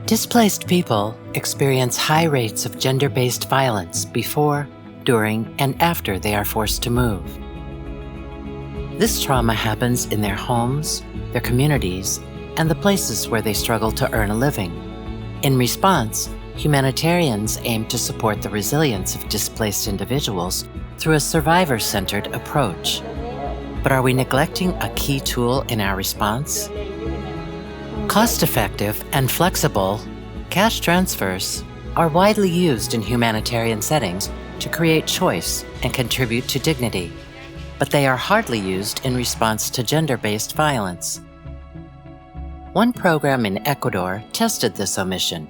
Displaced people experience high rates of gender-based violence before, during, and after they are forced to move. This trauma happens in their homes, their communities, and the places where they struggle to earn a living. In response, humanitarians aim to support the resilience of displaced individuals through a survivor-centered approach. But are we neglecting a key tool in our response? Cost-effective and flexible cash transfers are widely used in humanitarian settings to create choice and contribute to dignity, but they are hardly used in response to gender-based violence. One program in Ecuador tested this omission.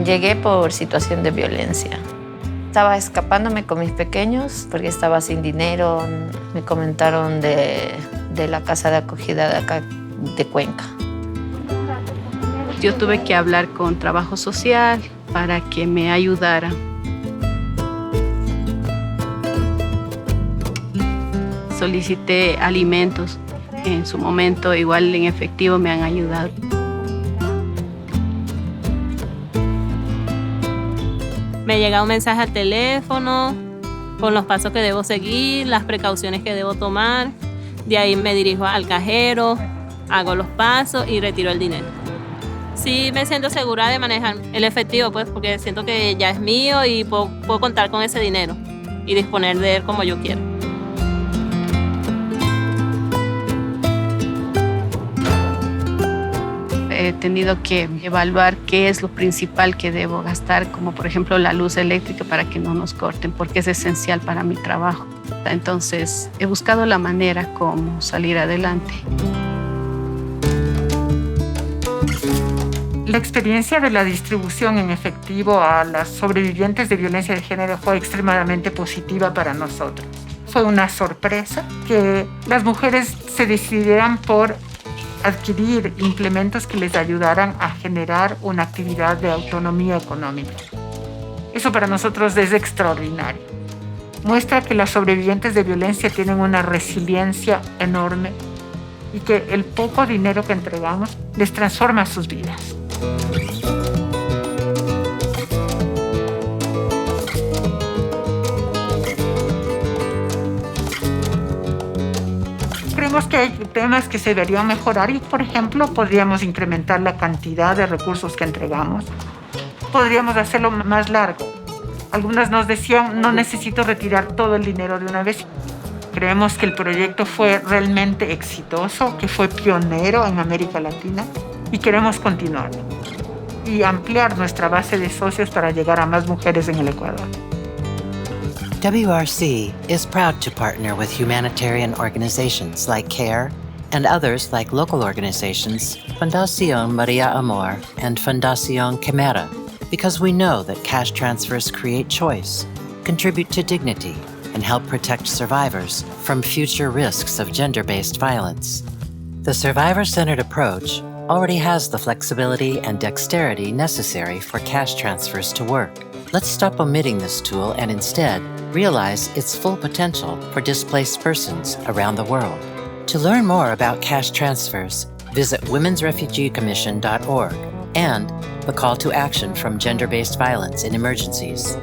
Llegué por situación de violencia. Estaba escapándome con mis pequeños porque estaba sin dinero. Me comentaron de la casa de acogida de acá, de Cuenca. Yo tuve que hablar con trabajo social para que me ayudara. Solicité alimentos. En su momento, igual en efectivo, me han ayudado. Me llega un mensaje al teléfono con los pasos que debo seguir, las precauciones que debo tomar. De ahí me dirijo al cajero, hago los pasos y retiro el dinero. Sí me siento segura de manejar el efectivo, pues, porque siento que ya es mío y puedo contar con ese dinero y disponer de él como yo quiero. He tenido que evaluar qué es lo principal que debo gastar, como por ejemplo la luz eléctrica para que no nos corten, porque es esencial para mi trabajo. Entonces, he buscado la manera como salir adelante. La experiencia de la distribución en efectivo a las sobrevivientes de violencia de género fue extremadamente positiva para nosotros. Fue una sorpresa que las mujeres se decidieran por adquirir implementos que les ayudaran a generar una actividad de autonomía económica. Eso para nosotros es extraordinario. Muestra que las sobrevivientes de violencia tienen una resiliencia enorme y que el poco dinero que entregamos les transforma sus vidas. Creemos que hay temas que se deberían mejorar y, por ejemplo, podríamos incrementar la cantidad de recursos que entregamos. Podríamos hacerlo más largo. Algunas nos decían, no necesito retirar todo el dinero de una vez. Creemos que el proyecto fue realmente exitoso, que fue pionero en América Latina y queremos continuarlo y ampliar nuestra base de socios para llegar a más mujeres en el Ecuador. WRC is proud to partner with humanitarian organizations like CARE and others like local organizations Fundación María Amor and Fundación Quimera, because we know that cash transfers create choice, contribute to dignity, and help protect survivors from future risks of gender-based violence. The survivor-centered approach already has the flexibility and dexterity necessary for cash transfers to work. Let's stop omitting this tool and instead realize its full potential for displaced persons around the world. To learn more about cash transfers, visit womensrefugeecommission.org and the call to action from Gender-Based Violence in Emergencies.